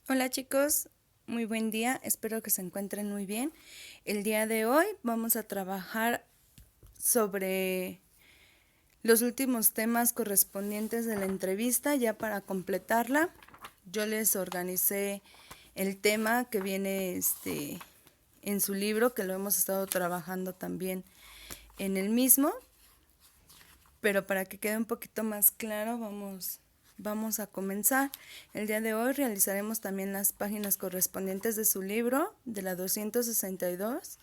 Hola chicos, muy buen día, espero que se encuentren muy bien. El día de hoy vamos a trabajar sobre los últimos temas correspondientes de la entrevista. Ya para completarla, yo les organicé el tema que viene en su libro, que lo hemos estado trabajando también en el mismo, pero para que quede un poquito más claro, vamos a comenzar. El día de hoy realizaremos también las páginas correspondientes de su libro, de la 262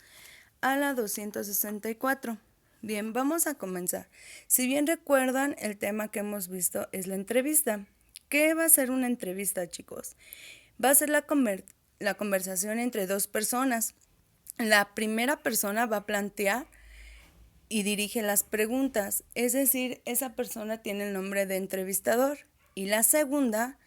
a la 264. Bien, vamos a comenzar. Si bien recuerdan, el tema que hemos visto es la entrevista. ¿Qué va a ser una entrevista, chicos? Va a ser la conversación entre dos personas. La primera persona va a plantear y dirige las preguntas, es decir, esa persona tiene el nombre de entrevistador, y la segunda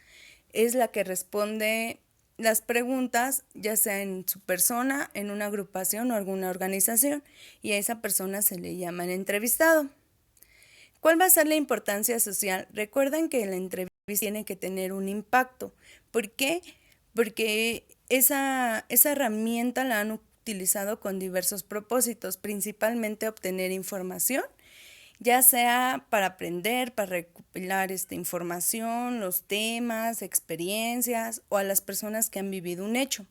es la que responde las preguntas, ya sea en su persona, en una agrupación o alguna organización, y a esa persona se le llama el entrevistado. ¿Cuál va a ser la importancia social? Recuerden que la entrevista tiene que tener un impacto. ¿Por qué? Porque esa herramienta la han utilizado con diversos propósitos, principalmente obtener información, ya sea para aprender, para recopilar esta información, los temas, experiencias o a las personas que han vivido un hecho.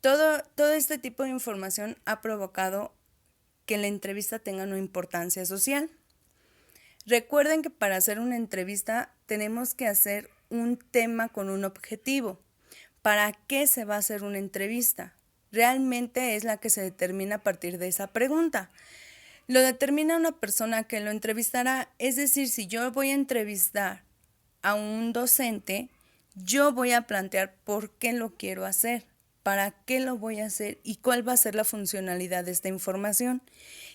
Todo este tipo de información ha provocado que la entrevista tenga una importancia social. Recuerden que para hacer una entrevista tenemos que hacer un tema con un objetivo. ¿Para qué se va a hacer una entrevista? Realmente es la que se determina a partir de esa pregunta. Lo determina una persona que lo entrevistará, es decir, si yo voy a entrevistar a un docente, yo voy a plantear por qué lo quiero hacer, para qué lo voy a hacer y cuál va a ser la funcionalidad de esta información.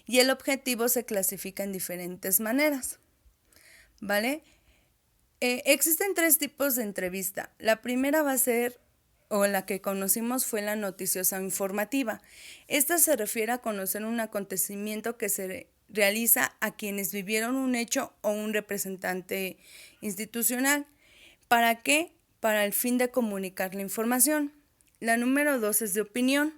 Y el objetivo se clasifica en diferentes maneras, ¿vale? Existen tres tipos de entrevista. La primera va a ser, o la que conocimos, fue la noticiosa informativa. Esta se refiere a conocer un acontecimiento que se realiza a quienes vivieron un hecho o un representante institucional. ¿Para qué? Para el fin de comunicar la información. La número 2 es de opinión.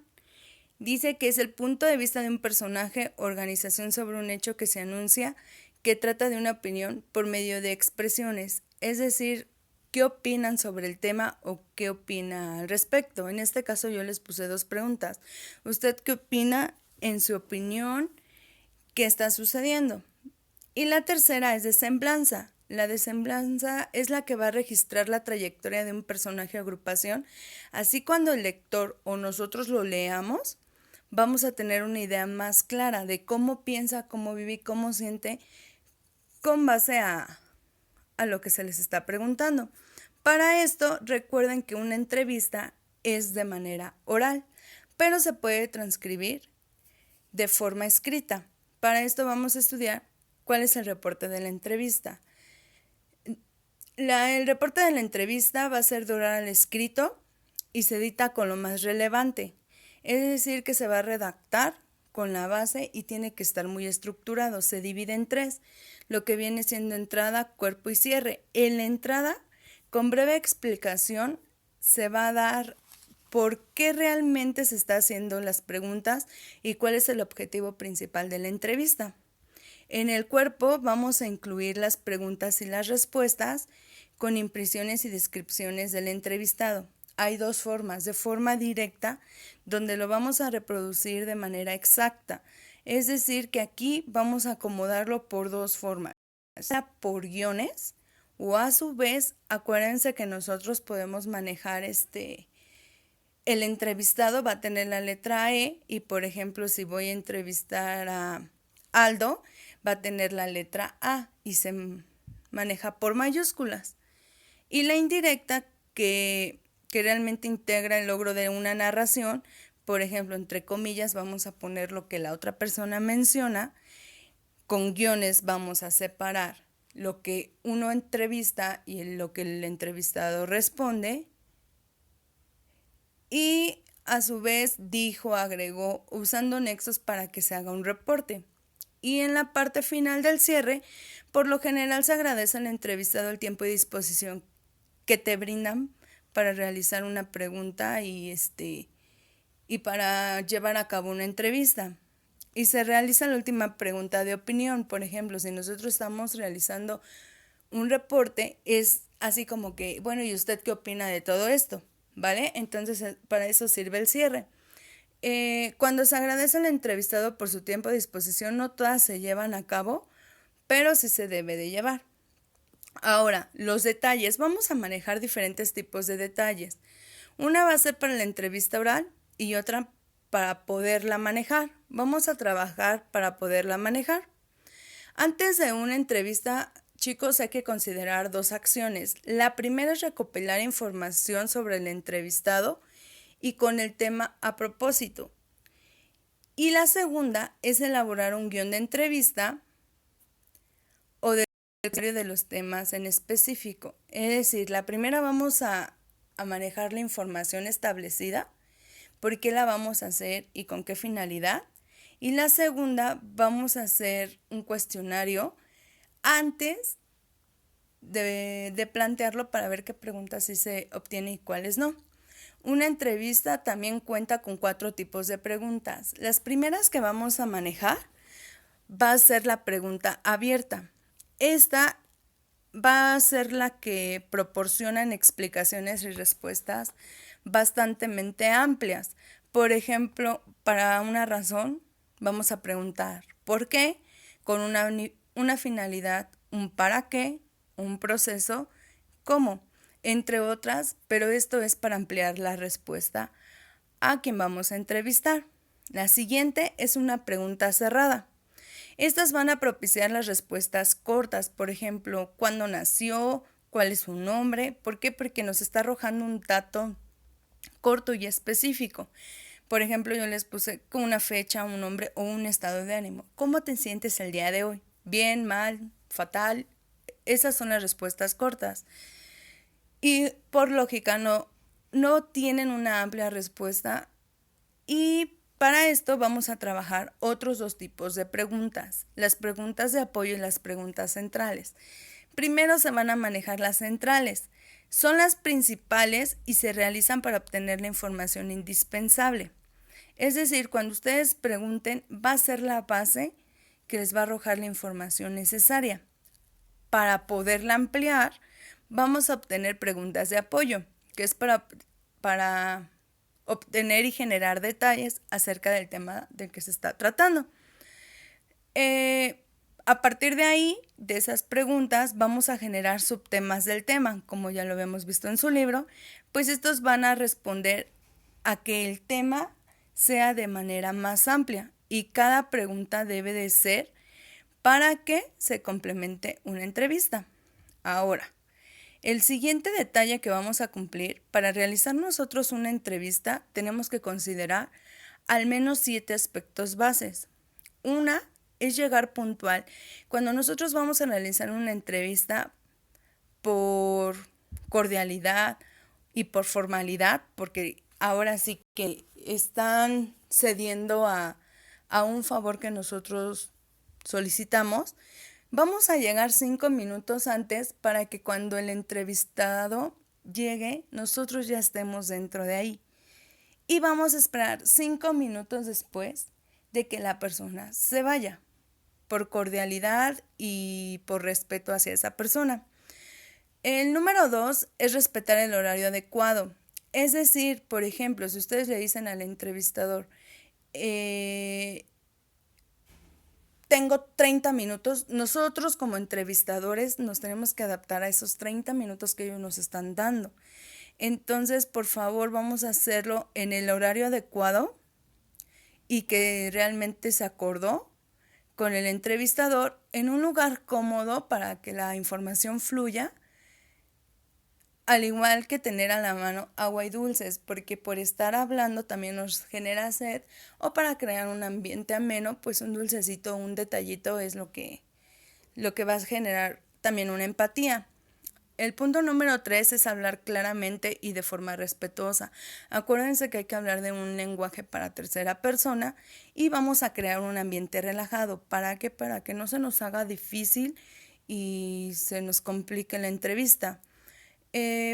Dice que es el punto de vista de un personaje o organización sobre un hecho que se anuncia, que trata de una opinión por medio de expresiones, es decir, qué opinan sobre el tema o qué opina al respecto. En este caso yo les puse dos preguntas. ¿Usted qué opina en su opinión? ¿Qué está sucediendo? Y la tercera es de semblanza. La de semblanza es la que va a registrar la trayectoria de un personaje o agrupación. Así cuando el lector o nosotros lo leamos, vamos a tener una idea más clara de cómo piensa, cómo vive y cómo siente con base a lo que se les está preguntando. Para esto, recuerden que una entrevista es de manera oral, pero se puede transcribir de forma escrita. Para esto vamos a estudiar cuál es el reporte de la entrevista. El reporte de la entrevista va a ser de oral al escrito y se edita con lo más relevante. Es decir, que se va a redactar con la base y tiene que estar muy estructurado. Se divide en tres, lo que viene siendo entrada, cuerpo y cierre. En la entrada, con breve explicación, se va a dar por qué realmente se está haciendo las preguntas y cuál es el objetivo principal de la entrevista. En el cuerpo vamos a incluir las preguntas y las respuestas con impresiones y descripciones del entrevistado. Hay dos formas, de forma directa, donde lo vamos a reproducir de manera exacta. Es decir, que aquí vamos a acomodarlo por dos formas, sea por guiones o a su vez, acuérdense que nosotros podemos manejar el entrevistado va a tener la letra E y, por ejemplo, si voy a entrevistar a Aldo, va a tener la letra A y se maneja por mayúsculas. Y la indirecta que realmente integra el logro de una narración, por ejemplo, entre comillas, vamos a poner lo que la otra persona menciona, con guiones vamos a separar lo que uno entrevista y lo que el entrevistado responde, y a su vez dijo, agregó, usando nexos para que se haga un reporte. Y en la parte final del cierre, por lo general se agradece al entrevistado el tiempo y disposición que te brindan para realizar una pregunta y para llevar a cabo una entrevista. Y se realiza la última pregunta de opinión. Por ejemplo, si nosotros estamos realizando un reporte, es así como que, bueno, ¿y usted qué opina de todo esto? ¿Vale? Entonces, para eso sirve el cierre. Cuando se agradece al entrevistado por su tiempo de disposición, no todas se llevan a cabo, pero sí se debe de llevar. Ahora, los detalles. Vamos a manejar diferentes tipos de detalles. Una va a ser para la entrevista oral y otra para poderla manejar. Vamos a trabajar para poderla manejar. Antes de una entrevista, chicos, hay que considerar dos acciones. La primera es recopilar información sobre el entrevistado y con el tema a propósito. Y la segunda es elaborar un guión de entrevista o de los temas en específico. Es decir, la primera vamos a manejar la información establecida, por qué la vamos a hacer y con qué finalidad. Y la segunda vamos a hacer un cuestionario antes de plantearlo para ver qué preguntas sí se obtiene y cuáles no. Una entrevista también cuenta con 4 tipos de preguntas. Las primeras que vamos a manejar va a ser la pregunta abierta. Esta va a ser la que proporcionan explicaciones y respuestas bastante amplias. Por ejemplo, para una razón, vamos a preguntar ¿por qué? Con una finalidad, un para qué, un proceso, cómo, entre otras, pero esto es para ampliar la respuesta a quien vamos a entrevistar. La siguiente es una pregunta cerrada. Estas van a propiciar las respuestas cortas, por ejemplo, ¿cuándo nació? ¿Cuál es su nombre? ¿Por qué? Porque nos está arrojando un dato corto y específico. Por ejemplo, yo les puse con una fecha, un nombre o un estado de ánimo. ¿Cómo te sientes el día de hoy? ¿Bien, mal, fatal? Esas son las respuestas cortas. Y por lógica no tienen una amplia respuesta. Y para esto vamos a trabajar otros 2 tipos de preguntas, las preguntas de apoyo y las preguntas centrales. Primero se van a manejar las centrales. Son las principales y se realizan para obtener la información indispensable. Es decir, cuando ustedes pregunten, va a ser la base que les va a arrojar la información necesaria. Para poderla ampliar, vamos a obtener preguntas de apoyo, que es para obtener y generar detalles acerca del tema del que se está tratando. A partir de ahí, de esas preguntas, vamos a generar subtemas del tema, como ya lo habíamos visto en su libro, pues estos van a responder a que el tema sea de manera más amplia y cada pregunta debe de ser para que se complemente una entrevista. Ahora, el siguiente detalle que vamos a cumplir, para realizar nosotros una entrevista tenemos que considerar al menos 7 aspectos bases. Una es llegar puntual. Cuando nosotros vamos a realizar una entrevista por cordialidad y por formalidad, porque ahora sí que están cediendo a un favor que nosotros solicitamos, vamos a llegar 5 minutos antes para que cuando el entrevistado llegue, nosotros ya estemos dentro de ahí. Y vamos a esperar 5 minutos después de que la persona se vaya, por cordialidad y por respeto hacia esa persona. El número 2 es respetar el horario adecuado. Es decir, por ejemplo, si ustedes le dicen al entrevistador, tengo 30 minutos, nosotros como entrevistadores nos tenemos que adaptar a esos 30 minutos que ellos nos están dando. Entonces, por favor, vamos a hacerlo en el horario adecuado y que realmente se acordó con el entrevistador en un lugar cómodo para que la información fluya, al igual que tener a la mano agua y dulces, porque por estar hablando también nos genera sed, o para crear un ambiente ameno, pues un dulcecito, un detallito es lo que va a generar también una empatía. El punto número 3 es hablar claramente y de forma respetuosa. Acuérdense que hay que hablar de un lenguaje para tercera persona y vamos a crear un ambiente relajado. ¿Para qué? Para que no se nos haga difícil y se nos complique la entrevista.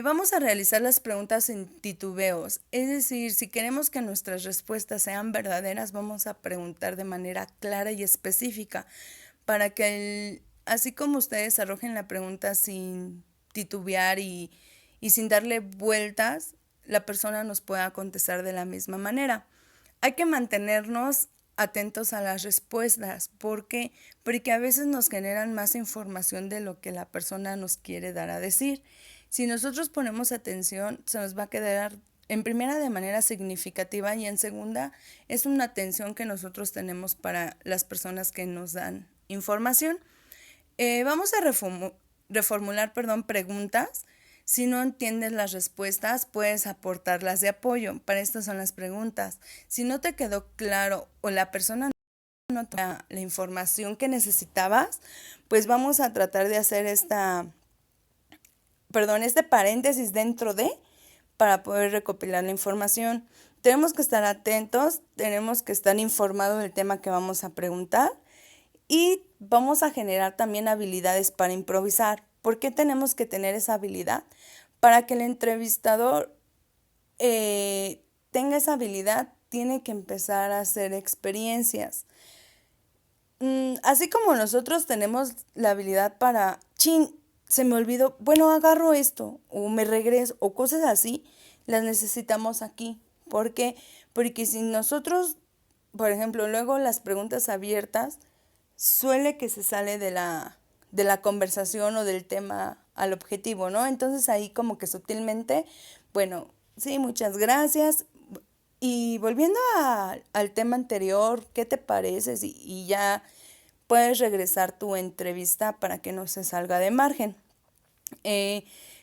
Vamos a realizar las preguntas sin titubeos, es decir, si queremos que nuestras respuestas sean verdaderas, vamos a preguntar de manera clara y específica para que así como ustedes arrojen la pregunta sin titubear y sin darle vueltas, la persona nos pueda contestar de la misma manera. Hay que mantenernos atentos a las respuestas. ¿Por qué? Porque a veces nos generan más información de lo que la persona nos quiere dar a decir. Si nosotros ponemos atención, se nos va a quedar en primera de manera significativa y en segunda es una atención que nosotros tenemos para las personas que nos dan información. Vamos a reformular, preguntas. Si no entiendes las respuestas, puedes aportarlas de apoyo. Para esto son las preguntas. Si no te quedó claro o la persona no te da la información que necesitabas, pues vamos a tratar de hacer este paréntesis dentro de para poder recopilar la información. Tenemos que estar atentos, tenemos que estar informados del tema que vamos a preguntar y vamos a generar también habilidades para improvisar. ¿Por qué tenemos que tener esa habilidad? Para que el entrevistador tenga esa habilidad, tiene que empezar a hacer experiencias. Así como nosotros tenemos la habilidad para, se me olvidó, bueno, agarro esto, o me regreso, o cosas así, las necesitamos aquí. ¿Por qué? Porque si nosotros, por ejemplo, luego las preguntas abiertas, suele que se sale de la conversación o del tema al objetivo, ¿no? Entonces ahí como que sutilmente, bueno, sí, muchas gracias. Y volviendo al tema anterior, ¿qué te parece? Y ya puedes regresar tu entrevista para que no se salga de margen.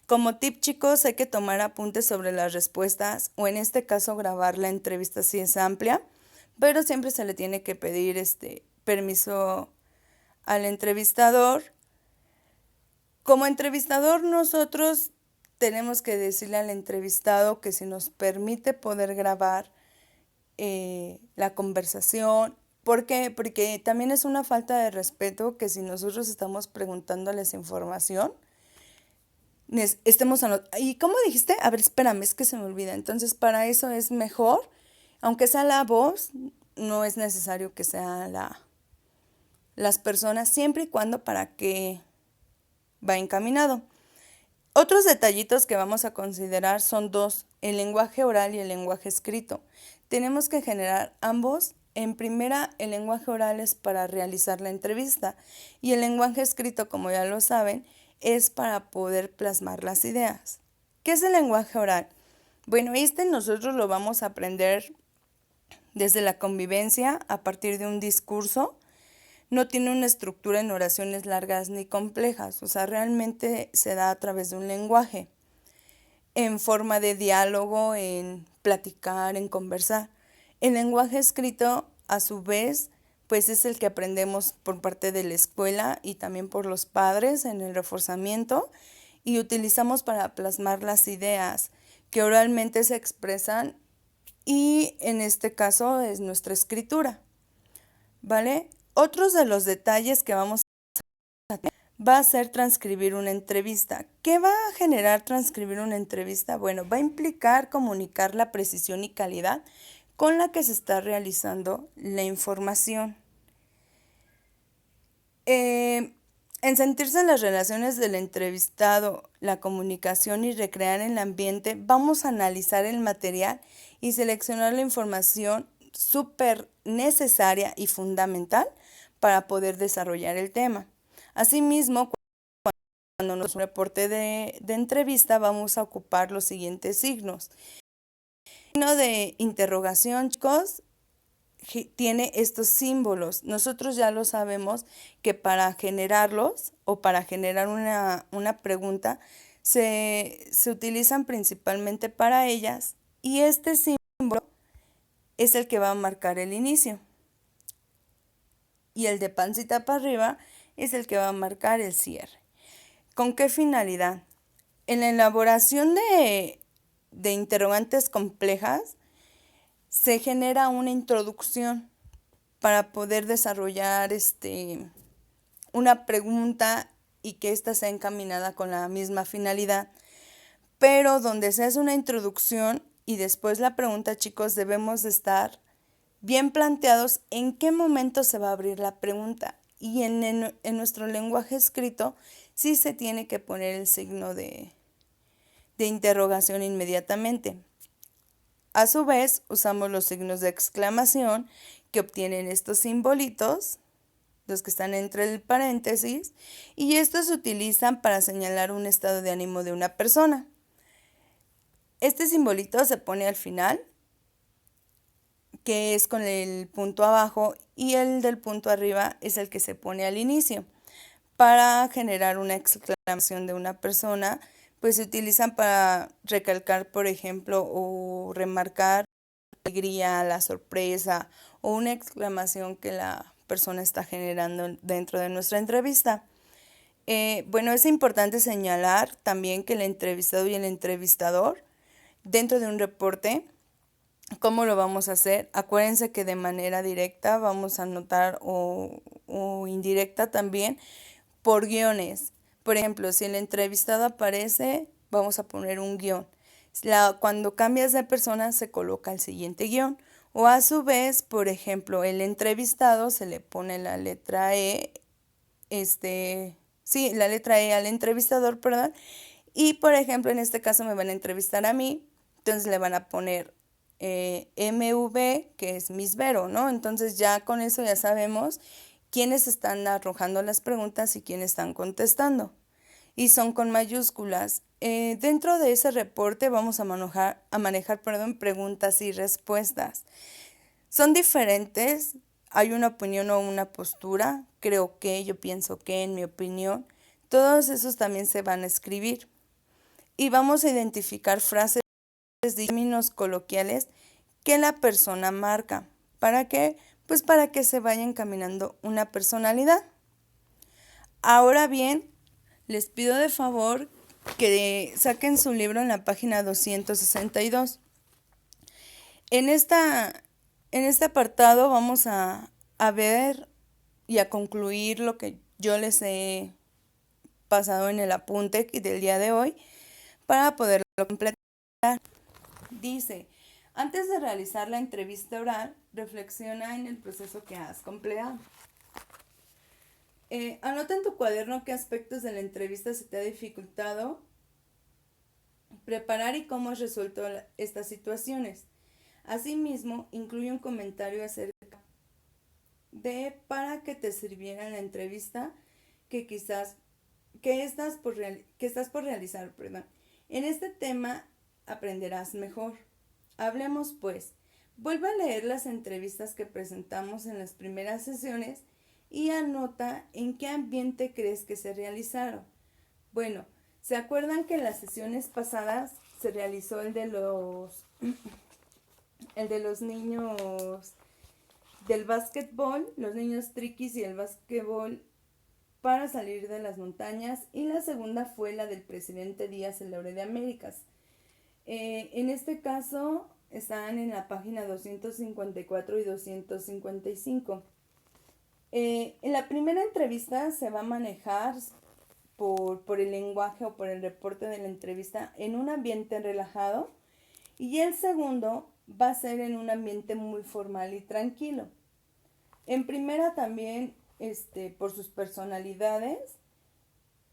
Como tip, chicos, hay que tomar apuntes sobre las respuestas o en este caso grabar la entrevista si es amplia, pero siempre se le tiene que pedir permiso al entrevistador. Como entrevistador, nosotros tenemos que decirle al entrevistado que si nos permite poder grabar la conversación. ¿Por qué? Porque también es una falta de respeto que si nosotros estamos preguntándoles información, estemos anotando. ¿Y cómo dijiste? A ver, espérame, es que se me olvida. Entonces, para eso es mejor, aunque sea la voz, no es necesario que sea las personas, siempre y cuando para que va encaminado. Otros detallitos que vamos a considerar son dos, el lenguaje oral y el lenguaje escrito. Tenemos que generar ambos. En primera, el lenguaje oral es para realizar la entrevista y el lenguaje escrito, como ya lo saben, es para poder plasmar las ideas. ¿Qué es el lenguaje oral? Bueno, nosotros lo vamos a aprender desde la convivencia a partir de un discurso. No tiene una estructura en oraciones largas ni complejas, o sea, realmente se da a través de un lenguaje, en forma de diálogo, en platicar, en conversar. El lenguaje escrito, a su vez, pues es el que aprendemos por parte de la escuela y también por los padres en el reforzamiento y utilizamos para plasmar las ideas que oralmente se expresan y en este caso es nuestra escritura, ¿vale? Otros de los detalles que vamos a tener va a ser transcribir una entrevista. ¿Qué va a generar transcribir una entrevista? Bueno, va a implicar comunicar la precisión y calidad con la que se está realizando la información. En sentirse en las relaciones del entrevistado, la comunicación y recrear el ambiente, vamos a analizar el material y seleccionar la información súper necesaria y fundamental para poder desarrollar el tema. Asimismo, cuando nos un reporte de entrevista, vamos a ocupar los siguientes signos. El signo de interrogación, chicos, tiene estos símbolos. Nosotros ya lo sabemos que para generarlos o para generar una pregunta se utilizan principalmente para ellas y este símbolo es el que va a marcar el inicio y el de pancita para arriba es el que va a marcar el cierre. ¿Con qué finalidad? En la elaboración de interrogantes complejas se genera una introducción para poder desarrollar una pregunta y que ésta sea encaminada con la misma finalidad. pero donde se hace una introducción y después la pregunta, chicos, debemos de estar bien planteados en qué momento se va a abrir la pregunta. Y en nuestro lenguaje escrito sí se tiene que poner el signo de interrogación inmediatamente. A su vez, usamos los signos de exclamación que obtienen estos simbolitos, los que están entre el paréntesis, y estos se utilizan para señalar un estado de ánimo de una persona. Este simbolito se pone al final, que es con el punto abajo, y el del punto arriba es el que se pone al inicio. Para generar una exclamación de una persona, pues se utilizan para recalcar, por ejemplo, o remarcar la alegría, la sorpresa o una exclamación que la persona está generando dentro de nuestra entrevista. Bueno, es importante señalar también que el entrevistado y el entrevistador, dentro de un reporte, ¿cómo lo vamos a hacer? Acuérdense que de manera directa vamos a anotar o indirecta también por guiones. Por ejemplo, si el entrevistado aparece, vamos a poner un guión. Cuando cambias de persona se coloca el siguiente guión. O a su vez, por ejemplo, el entrevistado se le pone la letra E, la letra E al entrevistador, perdón. Y por ejemplo, en este caso me van a entrevistar a mí, entonces le van a poner MV, que es Miss Vero, ¿no? Entonces ya con eso ya sabemos quiénes están arrojando las preguntas y quiénes están contestando. Y son con mayúsculas. Dentro de ese reporte vamos a manejar preguntas y respuestas. Son diferentes, hay una opinión o una postura, creo que, yo pienso que, en mi opinión. Todos esos también se van a escribir. Y vamos a identificar frases y términos coloquiales que la persona marca. ¿Para qué? Pues para que se vaya encaminando una personalidad. Ahora bien, les pido de favor que saquen su libro en la página 262. En este apartado vamos a ver y a concluir lo que yo les he pasado en el apunte del día de hoy para poderlo completar. Dice, antes de realizar la entrevista oral, reflexiona en el proceso que has completado. Anota en tu cuaderno qué aspectos de la entrevista se te ha dificultado preparar y cómo has resuelto estas situaciones. Asimismo, incluye un comentario acerca de para que te sirviera en la entrevista que estás por realizar. En este tema aprenderás mejor. Hablemos pues. Vuelve a leer las entrevistas que presentamos en las primeras sesiones y anota en qué ambiente crees que se realizaron. Bueno, ¿se acuerdan que en las sesiones pasadas se realizó el de los niños del básquetbol, los niños triquis y el básquetbol para salir de las montañas? Y la segunda fue la del presidente Díaz, el Laurel de Américas. En este caso están en la página 254 y 255. En la primera entrevista se va a manejar por el lenguaje o por el reporte de la entrevista en un ambiente relajado, y el segundo va a ser en un ambiente muy formal y tranquilo. En primera también por sus personalidades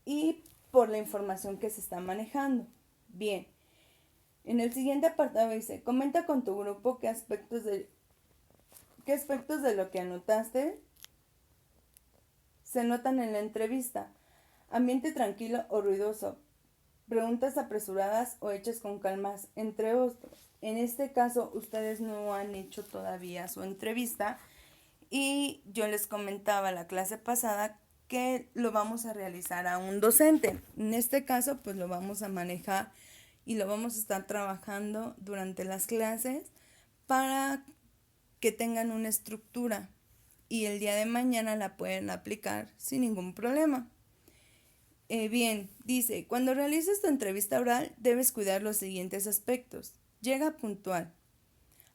y por la información que se está manejando. Bien, en el siguiente apartado dice, comenta con tu grupo qué aspectos de lo que anotaste se notan en la entrevista. Ambiente tranquilo o ruidoso, preguntas apresuradas o hechas con calmas, entre otros. En este caso, ustedes no han hecho todavía su entrevista y yo les comentaba la clase pasada que lo vamos a realizar a un docente. En este caso, pues lo vamos a manejar y lo vamos a estar trabajando durante las clases para que tengan una estructura y el día de mañana la pueden aplicar sin ningún problema. Bien, dice, cuando realices tu entrevista oral debes cuidar los siguientes aspectos. Llega puntual.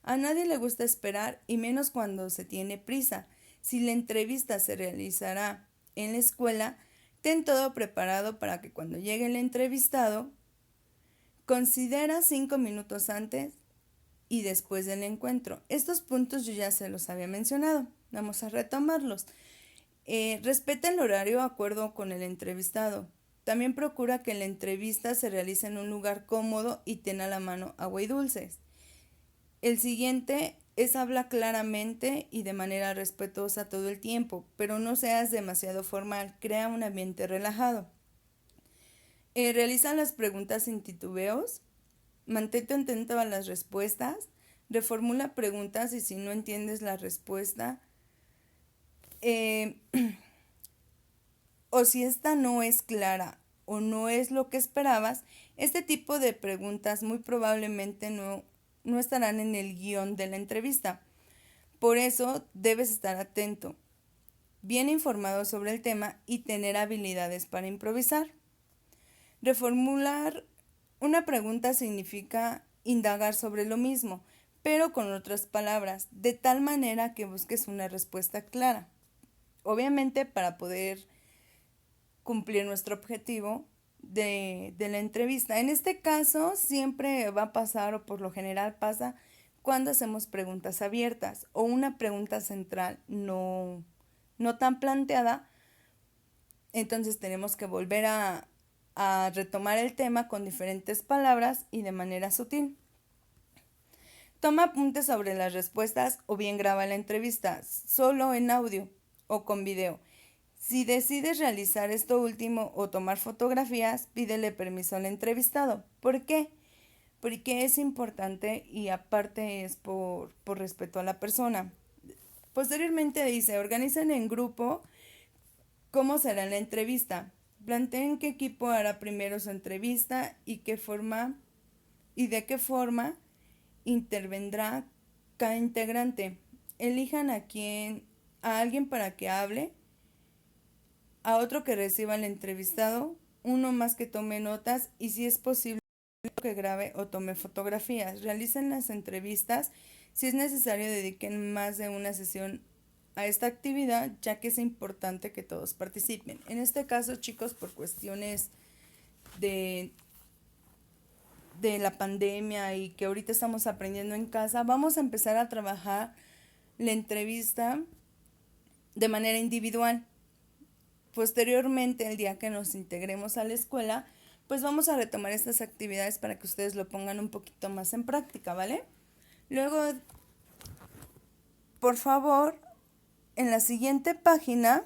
A nadie le gusta esperar y menos cuando se tiene prisa. Si la entrevista se realizará en la escuela, ten todo preparado para que cuando llegue el entrevistado Considera 5 minutos antes y después del encuentro. Estos puntos yo ya se los había mencionado. Vamos a retomarlos. Respeta el horario de acuerdo con el entrevistado. También procura que la entrevista se realice en un lugar cómodo y tenga a la mano agua y dulces. El siguiente es habla claramente y de manera respetuosa todo el tiempo, pero no seas demasiado formal, crea un ambiente relajado. Realiza las preguntas sin titubeos, mantente atento a las respuestas, reformula preguntas y si no entiendes la respuesta, o si esta no es clara o no es lo que esperabas, este tipo de preguntas muy probablemente no estarán en el guión de la entrevista. Por eso debes estar atento, bien informado sobre el tema y tener habilidades para improvisar. Reformular una pregunta significa indagar sobre lo mismo, pero con otras palabras, de tal manera que busques una respuesta clara. Obviamente para poder cumplir nuestro objetivo de la entrevista. En este caso siempre va a pasar o por lo general pasa cuando hacemos preguntas abiertas o una pregunta central no tan planteada. Entonces tenemos que volver a retomar el tema con diferentes palabras y de manera sutil. Toma apuntes sobre las respuestas o bien graba la entrevista solo en audio o con video. Si decides realizar esto último o tomar fotografías, pídele permiso al entrevistado. ¿Por qué? Porque es importante y aparte es por respeto a la persona. Posteriormente dice, organicen en grupo cómo será la entrevista. Planteen qué equipo hará primero su entrevista y de qué forma intervendrá cada integrante. Elijan a alguien para que hable, a otro que reciba al entrevistado, uno más que tome notas y si es posible que grabe o tome fotografías. Realicen las entrevistas. Si es necesario, dediquen más de una sesión a esta actividad, ya que es importante que todos participen. En este caso, chicos, por cuestiones de la pandemia y que ahorita estamos aprendiendo en casa, vamos a empezar a trabajar la entrevista de manera individual. Posteriormente, el día que nos integremos a la escuela, pues vamos a retomar estas actividades para que ustedes lo pongan un poquito más en práctica, ¿vale? Luego, por favor, en la siguiente página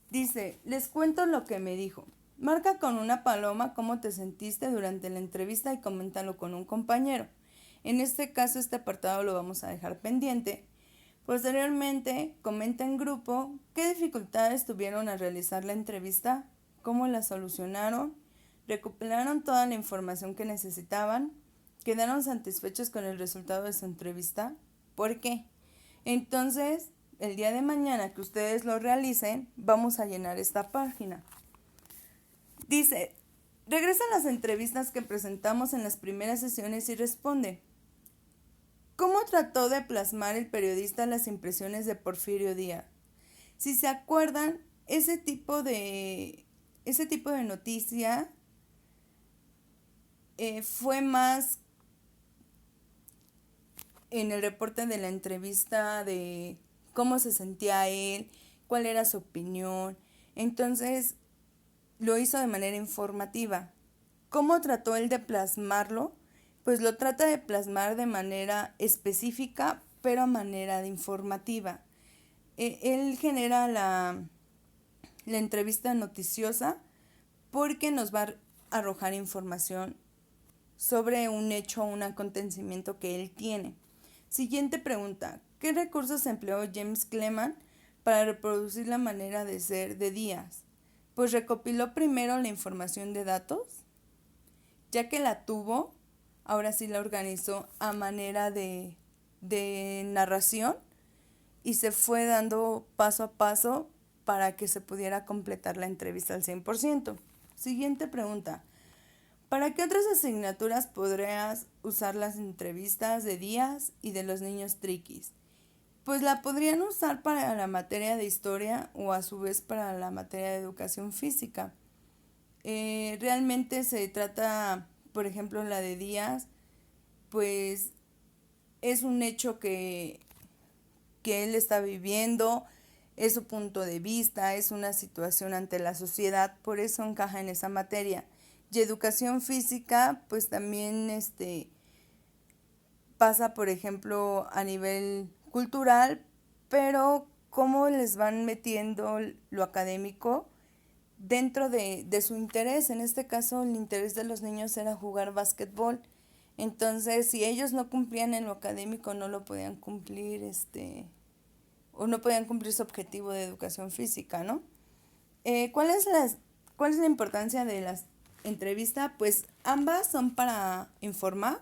dice, les cuento lo que me dijo. Marca con una paloma cómo te sentiste durante la entrevista y coméntalo con un compañero. En este caso, este apartado lo vamos a dejar pendiente. Posteriormente, comenta en grupo qué dificultades tuvieron al realizar la entrevista, cómo la solucionaron, recopilaron toda la información que necesitaban, quedaron satisfechos con el resultado de su entrevista. ¿Por qué? Entonces, el día de mañana que ustedes lo realicen, vamos a llenar esta página. Dice, regresa a las entrevistas que presentamos en las primeras sesiones y responde. ¿Cómo trató de plasmar el periodista las impresiones de Porfirio Díaz? Si se acuerdan, ese tipo de noticia fue más en el reporte de la entrevista de cómo se sentía él, cuál era su opinión. Entonces, lo hizo de manera informativa. ¿Cómo trató él de plasmarlo? Pues lo trata de plasmar de manera específica, pero a manera de informativa. Él genera la entrevista noticiosa porque nos va a arrojar información sobre un hecho o un acontecimiento que él tiene. Siguiente pregunta. ¿Qué recursos empleó James Clement para reproducir la manera de ser de Díaz? Pues recopiló primero la información de datos. Ya que la tuvo, ahora sí la organizó a manera de narración y se fue dando paso a paso para que se pudiera completar la entrevista al 100%. Siguiente pregunta. ¿Para qué otras asignaturas podrías usar las entrevistas de Díaz y de los niños triquis? Pues la podrían usar para la materia de historia o a su vez para la materia de educación física. Realmente se trata, por ejemplo, la de Díaz, pues es un hecho que él está viviendo, es su punto de vista, es una situación ante la sociedad, por eso encaja en esa materia. Y educación física, pues también pasa, por ejemplo, a nivel cultural, pero cómo les van metiendo lo académico dentro de su interés. En este caso, el interés de los niños era jugar básquetbol. Entonces, si ellos no cumplían en lo académico, no lo podían cumplir, o no podían cumplir su objetivo de educación física, ¿no? Eh, ¿cuál es la, ¿Cuál es la importancia de las entrevistas? Pues ambas son para informar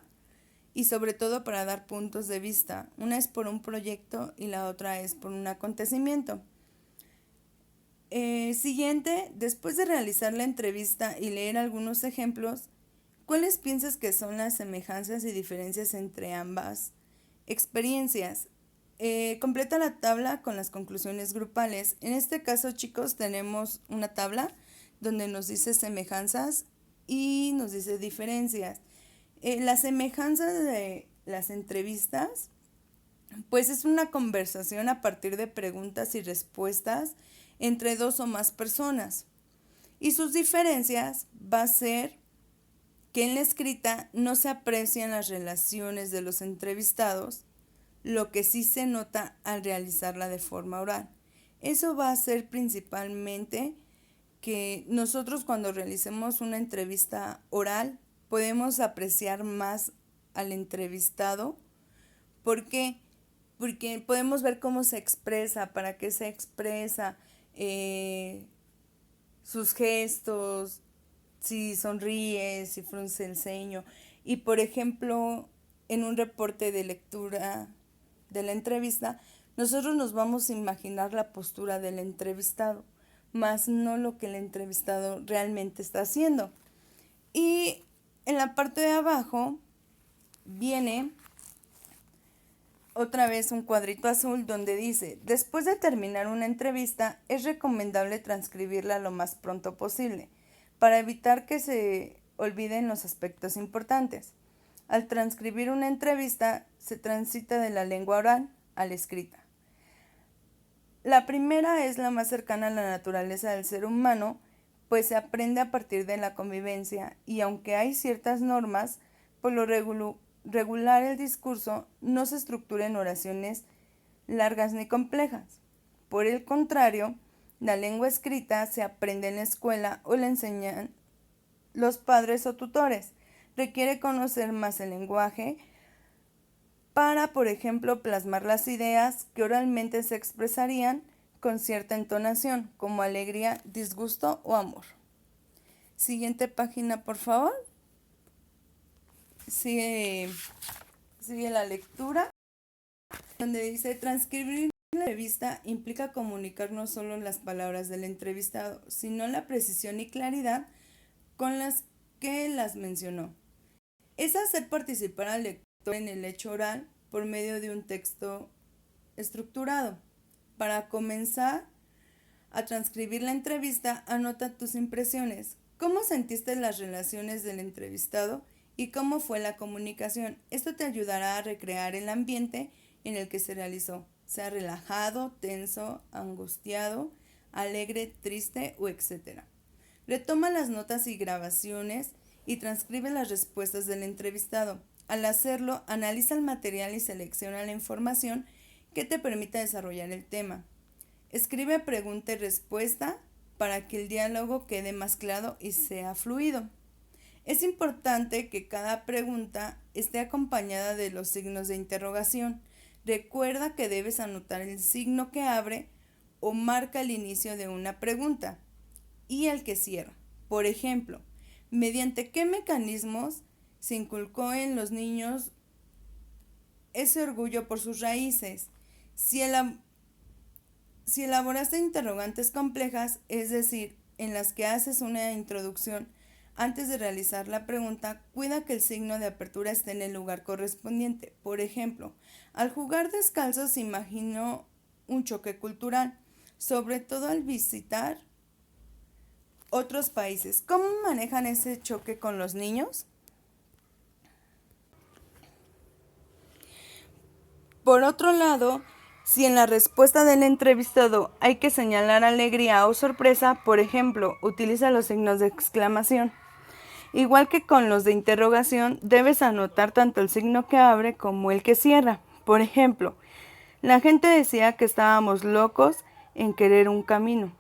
y sobre todo para dar puntos de vista. Una es por un proyecto y la otra es por un acontecimiento. Siguiente, después de realizar la entrevista y leer algunos ejemplos, ¿cuáles piensas que son las semejanzas y diferencias entre ambas experiencias? Completa la tabla con las conclusiones grupales. En este caso, chicos, tenemos una tabla donde nos dice semejanzas y nos dice diferencias. Las semejanzas de las entrevistas, pues es una conversación a partir de preguntas y respuestas entre dos o más personas. Y sus diferencias va a ser que en la escrita no se aprecian las relaciones de los entrevistados, lo que sí se nota al realizarla de forma oral. Eso va a ser principalmente que nosotros cuando realicemos una entrevista oral podemos apreciar más al entrevistado. ¿Por qué? Porque podemos ver cómo se expresa, para qué se expresa, sus gestos, si sonríe, si frunce el ceño. Y por ejemplo, en un reporte de lectura de la entrevista, nosotros nos vamos a imaginar la postura del entrevistado, más no lo que el entrevistado realmente está haciendo. Y en la parte de abajo viene otra vez un cuadrito azul donde dice, después de terminar una entrevista, es recomendable transcribirla lo más pronto posible, para evitar que se olviden los aspectos importantes. Al transcribir una entrevista, se transita de la lengua oral a la escrita. La primera es la más cercana a la naturaleza del ser humano, pues se aprende a partir de la convivencia y aunque hay ciertas normas, por lo regular el discurso no se estructura en oraciones largas ni complejas. Por el contrario, la lengua escrita se aprende en la escuela o la enseñan los padres o tutores. Requiere conocer más el lenguaje para, por ejemplo, plasmar las ideas que oralmente se expresarían con cierta entonación, como alegría, disgusto o amor. Siguiente página, por favor. Sigue la lectura, donde dice, transcribir la entrevista implica comunicar no solo las palabras del entrevistado, sino la precisión y claridad con las que las mencionó. Es hacer participar al lector en el hecho oral por medio de un texto estructurado. Para comenzar a transcribir la entrevista, anota tus impresiones. ¿Cómo sentiste las relaciones del entrevistado y cómo fue la comunicación? Esto te ayudará a recrear el ambiente en el que se realizó, sea relajado, tenso, angustiado, alegre, triste o etc. Retoma las notas y grabaciones y transcribe las respuestas del entrevistado. Al hacerlo, analiza el material y selecciona la información que te permita desarrollar el tema. Escribe pregunta y respuesta para que el diálogo quede más claro y sea fluido. Es importante que cada pregunta esté acompañada de los signos de interrogación. Recuerda que debes anotar el signo que abre o marca el inicio de una pregunta y el que cierra. Por ejemplo, ¿mediante qué mecanismos se inculcó en los niños ese orgullo por sus raíces? Si elaboraste interrogantes complejas, es decir, en las que haces una introducción antes de realizar la pregunta, cuida que el signo de apertura esté en el lugar correspondiente. Por ejemplo, al jugar descalzos se imaginó un choque cultural, sobre todo al visitar otros países. ¿Cómo manejan ese choque con los niños? Por otro lado, si en la respuesta del entrevistado hay que señalar alegría o sorpresa, por ejemplo, utiliza los signos de exclamación. Igual que con los de interrogación, debes anotar tanto el signo que abre como el que cierra. Por ejemplo, la gente decía que estábamos locos en querer un camino,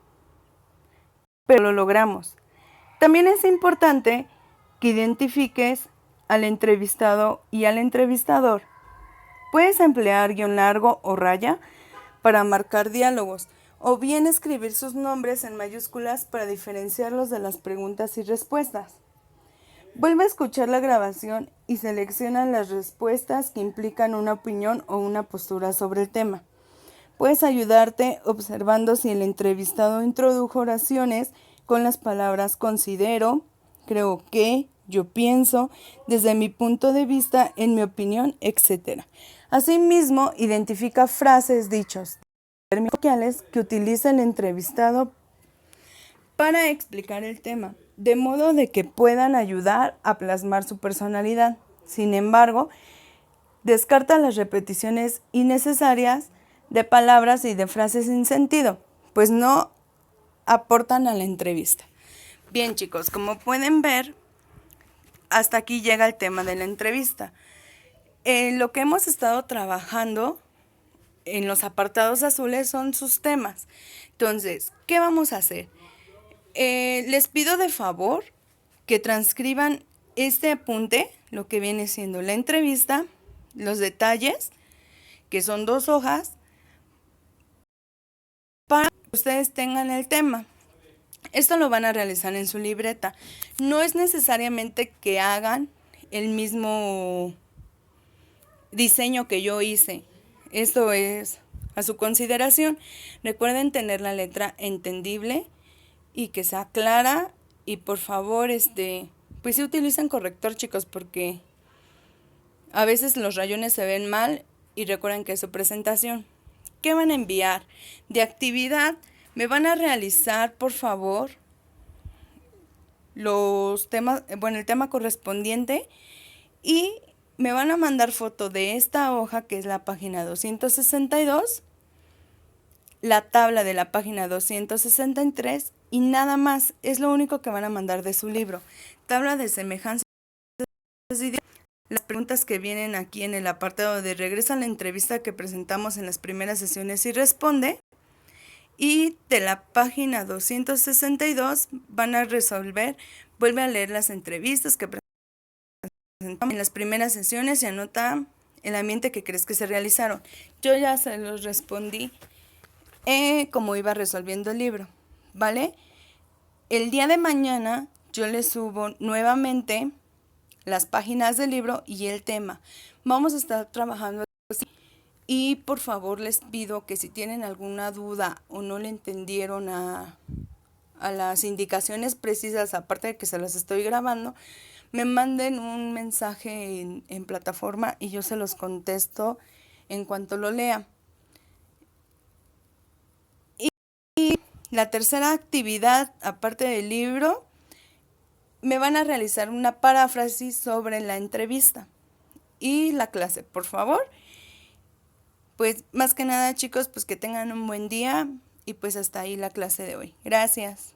pero lo logramos. También es importante que identifiques al entrevistado y al entrevistador. Puedes emplear guión largo o raya para marcar diálogos, o bien escribir sus nombres en mayúsculas para diferenciarlos de las preguntas y respuestas. Vuelve a escuchar la grabación y selecciona las respuestas que implican una opinión o una postura sobre el tema. Puedes ayudarte observando si el entrevistado introdujo oraciones con las palabras considero, creo que, yo pienso, desde mi punto de vista, en mi opinión, etc. Asimismo, identifica frases, dichos, términos coloquiales que utiliza el entrevistado para explicar el tema, de modo de que puedan ayudar a plasmar su personalidad. Sin embargo, descarta las repeticiones innecesarias de palabras y de frases sin sentido, pues no aportan a la entrevista. Bien, chicos, como pueden ver, hasta aquí llega el tema de la entrevista. Lo que hemos estado trabajando en los apartados azules son sus temas. Entonces, ¿qué vamos a hacer? Les pido de favor que transcriban este apunte, lo que viene siendo la entrevista, los detalles, que son 2 hojas, para que ustedes tengan el tema. Esto lo van a realizar en su libreta. No es necesariamente que hagan el mismo diseño que yo hice. Esto es a su consideración. Recuerden tener la letra entendible y que sea clara, y por favor, pues sí utilicen corrector, chicos, porque a veces los rayones se ven mal, y recuerden que es su presentación. ¿Qué van a enviar? De actividad me van a realizar, por favor, los temas, el tema correspondiente, y me van a mandar foto de esta hoja, que es la página 262, la tabla de la página 263 y nada más. Es lo único que van a mandar de su libro. Tabla de semejanzas, las preguntas que vienen aquí en el apartado de regresa a la entrevista que presentamos en las primeras sesiones y responde. Y de la página 262 van a resolver, vuelve a leer las entrevistas que presentamos en las primeras sesiones y anota el ambiente que crees que se realizaron. Yo ya se los respondí como iba resolviendo el libro, ¿vale? El día de mañana yo les subo nuevamente las páginas del libro y el tema. Vamos a estar trabajando así. Y por favor les pido que si tienen alguna duda o no le entendieron a las indicaciones precisas, aparte de que se las estoy grabando, me manden un mensaje en plataforma y yo se los contesto en cuanto lo lea. Y la tercera actividad, aparte del libro, me van a realizar una paráfrasis sobre la entrevista y la clase, por favor. Pues más que nada, chicos, pues que tengan un buen día y pues hasta ahí la clase de hoy. Gracias.